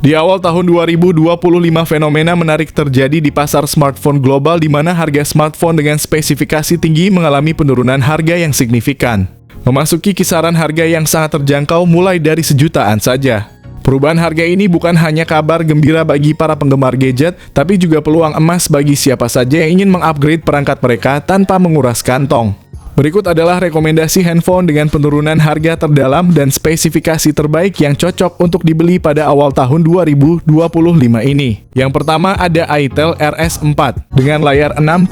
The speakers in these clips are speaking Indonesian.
Di awal tahun 2025, fenomena menarik terjadi di pasar smartphone global di mana harga smartphone dengan spesifikasi tinggi mengalami penurunan harga yang signifikan. Memasuki kisaran harga yang sangat terjangkau mulai dari sejutaan saja. Perubahan harga ini bukan hanya kabar gembira bagi para penggemar gadget, tapi juga peluang emas bagi siapa saja yang ingin mengupgrade perangkat mereka tanpa menguras kantong. Berikut adalah rekomendasi handphone dengan penurunan harga terdalam dan spesifikasi terbaik yang cocok untuk dibeli pada awal tahun 2025 ini. Yang pertama ada Itel RS4 dengan layar 6,6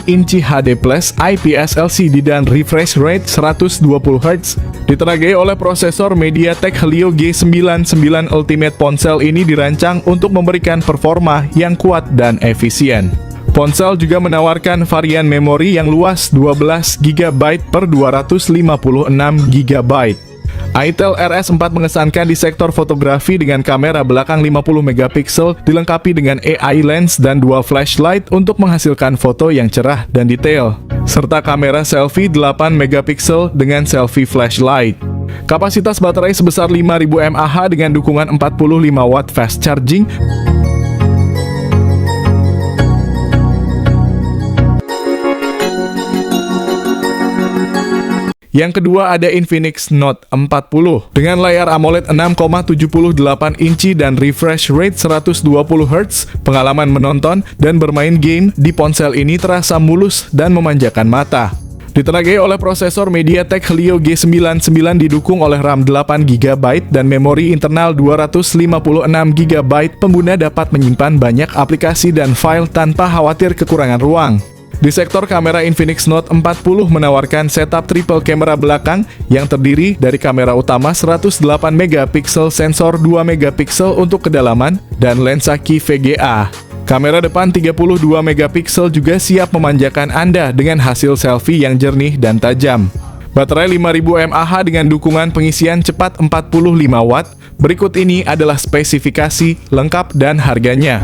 inci HD+, IPS LCD dan refresh rate 120 Hz. Ditenagai oleh prosesor MediaTek Helio G99 Ultimate. Ponsel ini dirancang untuk memberikan performa yang kuat dan efisien. Ponsel juga menawarkan varian memori yang luas 12 GB per 256 GB. Itel RS4 mengesankan di sektor fotografi dengan kamera belakang 50 megapiksel dilengkapi dengan AI lens dan dual flashlight untuk menghasilkan foto yang cerah dan detail, serta kamera selfie 8 megapiksel dengan selfie flashlight. Kapasitas baterai sebesar 5000 mAh dengan dukungan 45 watt fast charging. Yang kedua ada Infinix Note 40 dengan layar AMOLED 6,78 inci dan refresh rate 120 Hz. Pengalaman menonton dan bermain game di ponsel ini terasa mulus dan memanjakan mata. Ditenagai oleh prosesor MediaTek Helio G99 didukung oleh RAM 8 GB dan memori internal 256 GB, pengguna dapat menyimpan banyak aplikasi dan file tanpa khawatir kekurangan ruang. Di sektor kamera, Infinix Note 40 menawarkan setup triple kamera belakang yang terdiri dari kamera utama 108 megapiksel, sensor 2 megapiksel untuk kedalaman, dan lensa Key VGA. Kamera depan 32 megapiksel juga siap memanjakan Anda dengan hasil selfie yang jernih dan tajam. Baterai 5000 mAh dengan dukungan pengisian cepat 45 watt. Berikut ini adalah spesifikasi lengkap dan harganya.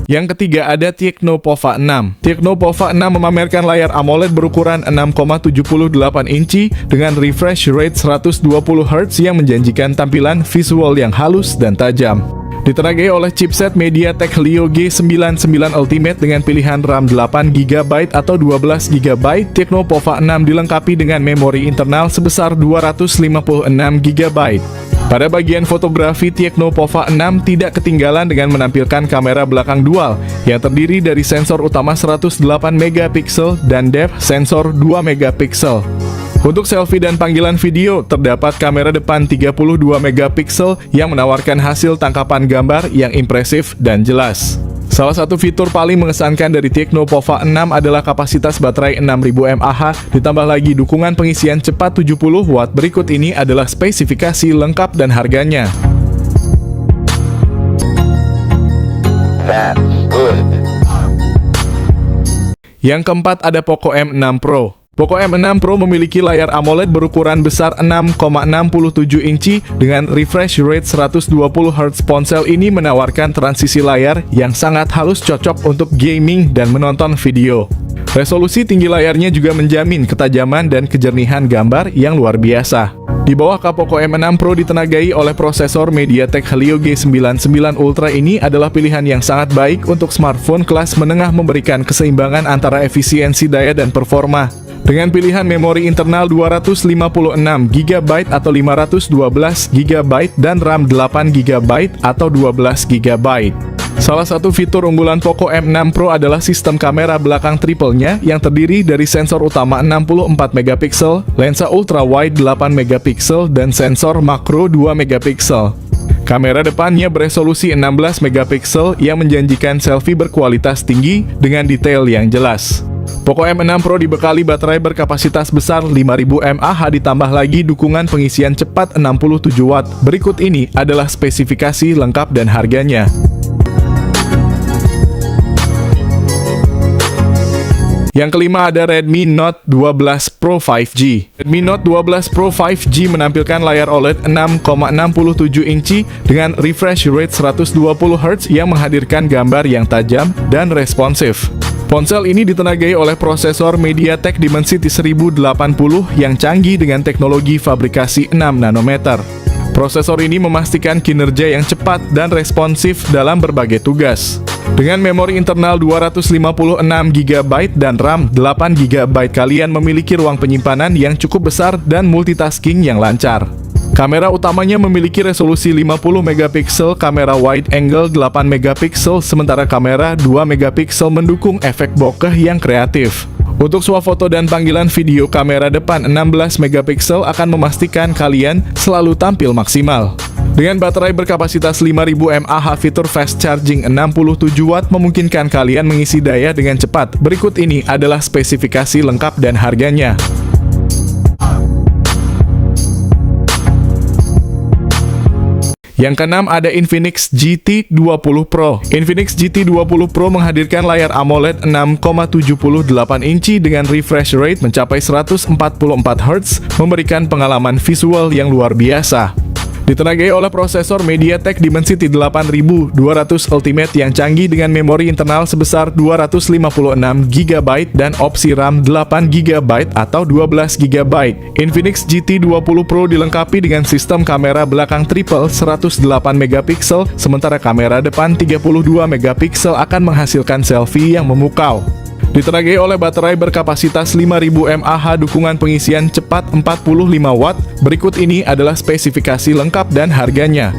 Yang ketiga ada Tecno Pova 6. Tecno Pova 6 memamerkan layar AMOLED berukuran 6,78 inci dengan refresh rate 120 Hz yang menjanjikan tampilan visual yang halus dan tajam. Ditenagai oleh chipset MediaTek Helio G99 Ultimate dengan pilihan RAM 8 GB atau 12 GB, Tecno Pova 6 dilengkapi dengan memori internal sebesar 256 GB. Pada bagian fotografi, Tecno Pova 6 tidak ketinggalan dengan menampilkan kamera belakang dual yang terdiri dari sensor utama 108 megapiksel dan depth sensor 2 megapiksel. Untuk selfie dan panggilan video, terdapat kamera depan 32 megapiksel yang menawarkan hasil tangkapan gambar yang impresif dan jelas. Salah satu fitur paling mengesankan dari Tecno Pova 6 adalah kapasitas baterai 6000 mAh, ditambah lagi dukungan pengisian cepat 70 watt. Berikut ini adalah spesifikasi lengkap dan harganya. Yang keempat ada Poco M6 Pro. Poco M6 Pro memiliki layar AMOLED berukuran besar 6,67 inci dengan refresh rate 120 Hz. Ponsel ini menawarkan transisi layar yang sangat halus, cocok untuk gaming dan menonton video. Resolusi tinggi layarnya juga menjamin ketajaman dan kejernihan gambar yang luar biasa. Di bawah Poco M6 Pro ditenagai oleh prosesor MediaTek Helio G99 Ultra. Ini adalah pilihan yang sangat baik untuk smartphone kelas menengah, memberikan keseimbangan antara efisiensi daya dan performa. Dengan pilihan memori internal 256 GB atau 512 GB dan RAM 8 GB atau 12 GB. Salah satu fitur unggulan Poco M6 Pro adalah sistem kamera belakang triple-nya yang terdiri dari sensor utama 64 megapiksel, lensa ultra wide 8 megapiksel dan sensor makro 2 megapiksel. Kamera depannya beresolusi 16 megapiksel yang menjanjikan selfie berkualitas tinggi dengan detail yang jelas. Poco M6 Pro dibekali baterai berkapasitas besar 5000 mAh ditambah lagi dukungan pengisian cepat 67 watt. Berikut ini adalah spesifikasi lengkap dan harganya. Yang kelima ada Redmi Note 12 Pro 5G. Redmi Note 12 Pro 5G menampilkan layar OLED 6,67 inci dengan refresh rate 120 Hz yang menghadirkan gambar yang tajam dan responsif. Ponsel ini ditenagai oleh prosesor MediaTek Dimensity 1080 yang canggih dengan teknologi fabrikasi 6 nanometer. Prosesor ini memastikan kinerja yang cepat dan responsif dalam berbagai tugas. Dengan memori internal 256 GB dan RAM 8 GB, kalian memiliki ruang penyimpanan yang cukup besar dan multitasking yang lancar. Kamera utamanya memiliki resolusi 50 megapiksel, kamera wide angle 8 megapiksel, sementara kamera 2 megapiksel mendukung efek bokeh yang kreatif. Untuk swafoto dan panggilan video, kamera depan 16 megapiksel akan memastikan kalian selalu tampil maksimal. Dengan baterai berkapasitas 5000 mAh, fitur fast charging 67 watt memungkinkan kalian mengisi daya dengan cepat. Berikut ini adalah spesifikasi lengkap dan harganya. Yang keenam ada Infinix GT 20 Pro. Infinix GT 20 Pro menghadirkan layar AMOLED 6,78 inci dengan refresh rate mencapai 144 Hz, memberikan pengalaman visual yang luar biasa. Ditenagai oleh prosesor MediaTek Dimensity 8200 Ultimate yang canggih dengan memori internal sebesar 256 GB dan opsi RAM 8 GB atau 12 GB. Infinix GT 20 Pro dilengkapi dengan sistem kamera belakang triple 108 megapiksel, sementara kamera depan 32 megapiksel akan menghasilkan selfie yang memukau. Ditenagai oleh baterai berkapasitas 5000 mAh, dukungan pengisian cepat 45 watt. Berikut ini adalah spesifikasi lengkap dan harganya.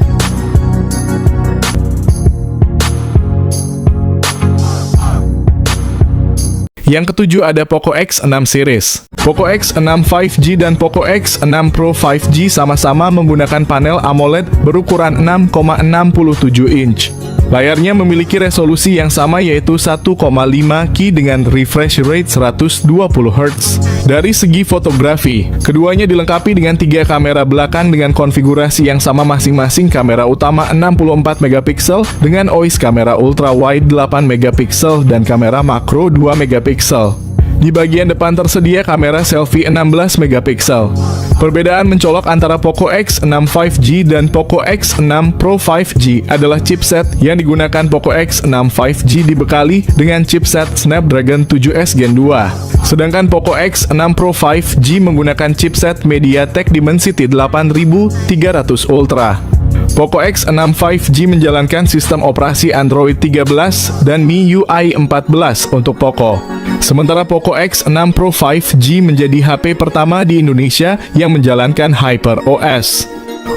Yang ketujuh ada Poco X6 series. Poco X6 5G dan Poco X6 Pro 5G sama-sama menggunakan panel AMOLED berukuran 6,67 inch. Layarnya memiliki resolusi yang sama yaitu 1,5K dengan refresh rate 120 Hz. Dari segi fotografi, keduanya dilengkapi dengan 3 kamera belakang dengan konfigurasi yang sama masing-masing. Kamera utama 64 megapiksel dengan OIS, kamera ultra wide 8 megapiksel dan kamera makro 2 megapiksel. Di bagian depan tersedia kamera selfie 16 megapiksel. Perbedaan mencolok antara Poco X6 5G dan Poco X6 Pro 5G adalah chipset yang digunakan. Poco X6 5G dibekali dengan chipset Snapdragon 7S Gen 2. Sedangkan Poco X6 Pro 5G menggunakan chipset MediaTek Dimensity 8300 Ultra. Poco X6 5G menjalankan sistem operasi Android 13 dan MIUI 14 untuk Poco. Sementara Poco X6 Pro 5G menjadi HP pertama di Indonesia yang menjalankan HyperOS.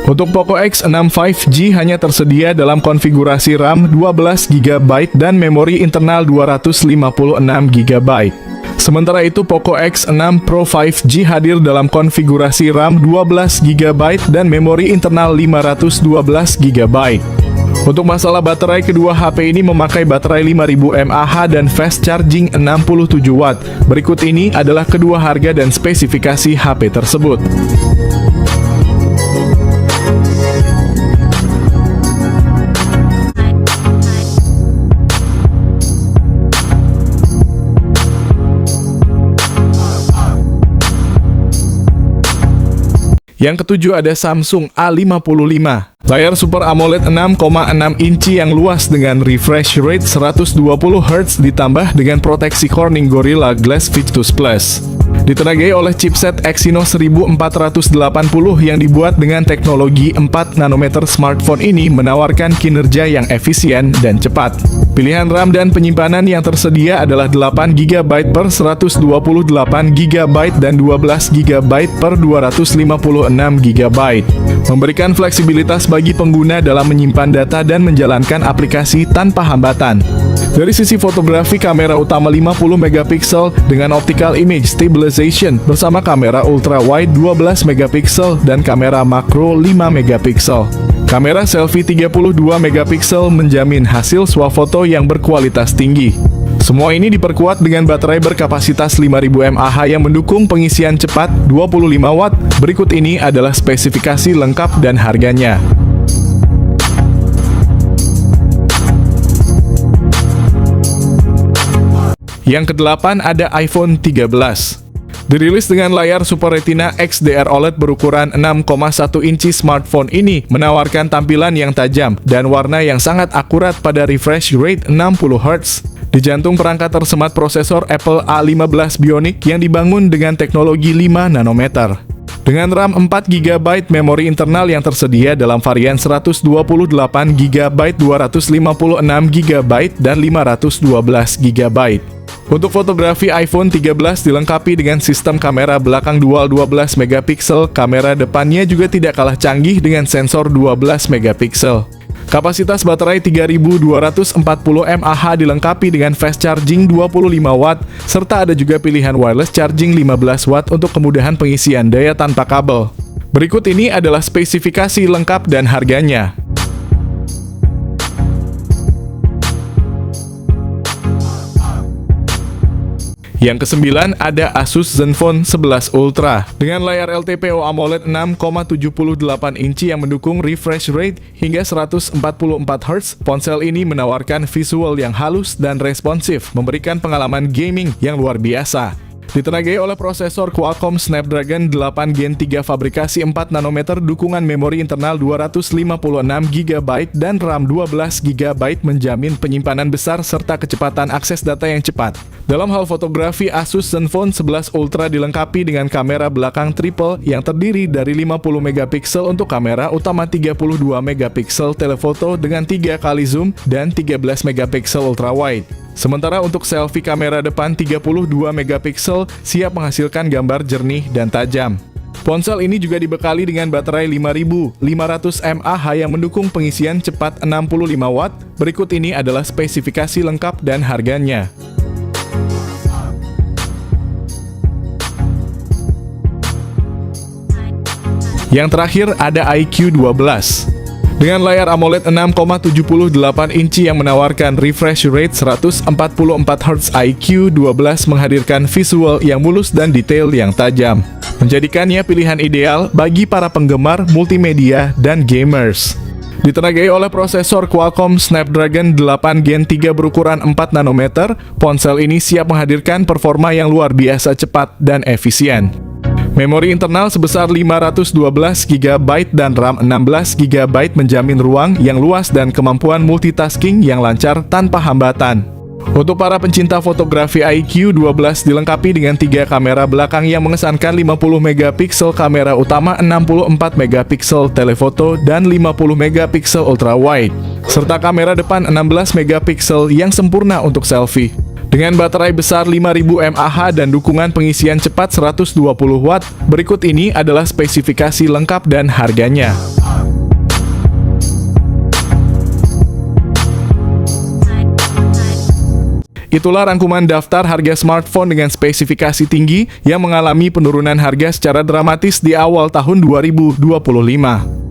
Untuk Poco X6 5G hanya tersedia dalam konfigurasi RAM 12 GB dan memori internal 256 GB. Sementara itu, Poco X6 Pro 5G hadir dalam konfigurasi RAM 12 GB dan memori internal 512 GB. Untuk masalah baterai, kedua HP ini memakai baterai 5000 mAh dan fast charging 67 watt. Berikut ini adalah kedua harga dan spesifikasi HP tersebut. Yang ketujuh ada Samsung A55. Layar Super AMOLED 6,6 inci yang luas dengan refresh rate 120 Hz ditambah dengan proteksi Corning Gorilla Glass Victus Plus. Ditenagai oleh chipset Exynos 1480 yang dibuat dengan teknologi 4 nanometer. Smartphone ini menawarkan kinerja yang efisien dan cepat. Pilihan RAM dan penyimpanan yang tersedia adalah 8 GB per 128 GB dan 12 GB per 256 GB. Memberikan fleksibilitas bagi pengguna dalam menyimpan data dan menjalankan aplikasi tanpa hambatan. Dari sisi fotografi, kamera utama 50 megapiksel dengan optical image stabilization bersama kamera ultra wide 12 megapiksel dan kamera makro 5 megapiksel. Kamera selfie 32 megapiksel menjamin hasil swafoto yang berkualitas tinggi. Semua ini diperkuat dengan baterai berkapasitas 5000 mAh yang mendukung pengisian cepat 25 watt. Berikut ini adalah spesifikasi lengkap dan harganya. Yang kedelapan ada iPhone 13. Dirilis dengan layar Super Retina XDR OLED berukuran 6,1 inci, smartphone ini menawarkan tampilan yang tajam dan warna yang sangat akurat pada refresh rate 60 Hz. Di jantung perangkat tersemat prosesor Apple A15 Bionic yang dibangun dengan teknologi 5 nanometer. Dengan RAM 4 GB, memori internal yang tersedia dalam varian 128 GB, 256 GB, dan 512 GB. Untuk fotografi, iPhone 13 dilengkapi dengan sistem kamera belakang dual 12 megapiksel, kamera depannya juga tidak kalah canggih dengan sensor 12 megapiksel. Kapasitas baterai 3240 mAh dilengkapi dengan fast charging 25 Watt, serta ada juga pilihan wireless charging 15 Watt untuk kemudahan pengisian daya tanpa kabel. Berikut ini adalah spesifikasi lengkap dan harganya. Yang kesembilan ada Asus Zenfone 11 Ultra. Dengan layar LTPO AMOLED 6,78 inci yang mendukung refresh rate hingga 144 Hz, ponsel ini menawarkan visual yang halus dan responsif, memberikan pengalaman gaming yang luar biasa. Ditenagai oleh prosesor Qualcomm Snapdragon 8 Gen 3 fabrikasi 4 nanometer, dukungan memori internal 256 GB dan RAM 12 GB menjamin penyimpanan besar serta kecepatan akses data yang cepat. Dalam hal fotografi, Asus Zenfone 11 Ultra dilengkapi dengan kamera belakang triple yang terdiri dari 50 megapiksel untuk kamera utama, 32 megapiksel telefoto dengan 3 kali zoom, dan 13 megapiksel ultrawide. Sementara untuk selfie, kamera depan 32 megapiksel siap menghasilkan gambar jernih dan tajam. Ponsel ini juga dibekali dengan baterai 5500 mAh yang mendukung pengisian cepat 65 Watt. Berikut ini adalah spesifikasi lengkap dan harganya. Yang terakhir ada iQOO 12. Dengan layar AMOLED 6,78 inci yang menawarkan refresh rate 144 Hz, iQOO 12 menghadirkan visual yang mulus dan detail yang tajam, menjadikannya pilihan ideal bagi para penggemar multimedia dan gamers. Ditenagai oleh prosesor Qualcomm Snapdragon 8 Gen 3 berukuran 4 nanometer, ponsel ini siap menghadirkan performa yang luar biasa cepat dan efisien. Memori internal sebesar 512 GB dan RAM 16 GB menjamin ruang yang luas dan kemampuan multitasking yang lancar tanpa hambatan. Untuk para pencinta fotografi, iQOO 12 dilengkapi dengan 3 kamera belakang yang mengesankan 50 megapiksel kamera utama, 64 megapiksel telefoto, dan 50 megapiksel ultrawide, serta kamera depan 16 megapiksel yang sempurna untuk selfie. Dengan baterai besar 5000 mAh dan dukungan pengisian cepat 120 Watt, berikut ini adalah spesifikasi lengkap dan harganya. Itulah rangkuman daftar harga smartphone dengan spesifikasi tinggi yang mengalami penurunan harga secara dramatis di awal tahun 2025.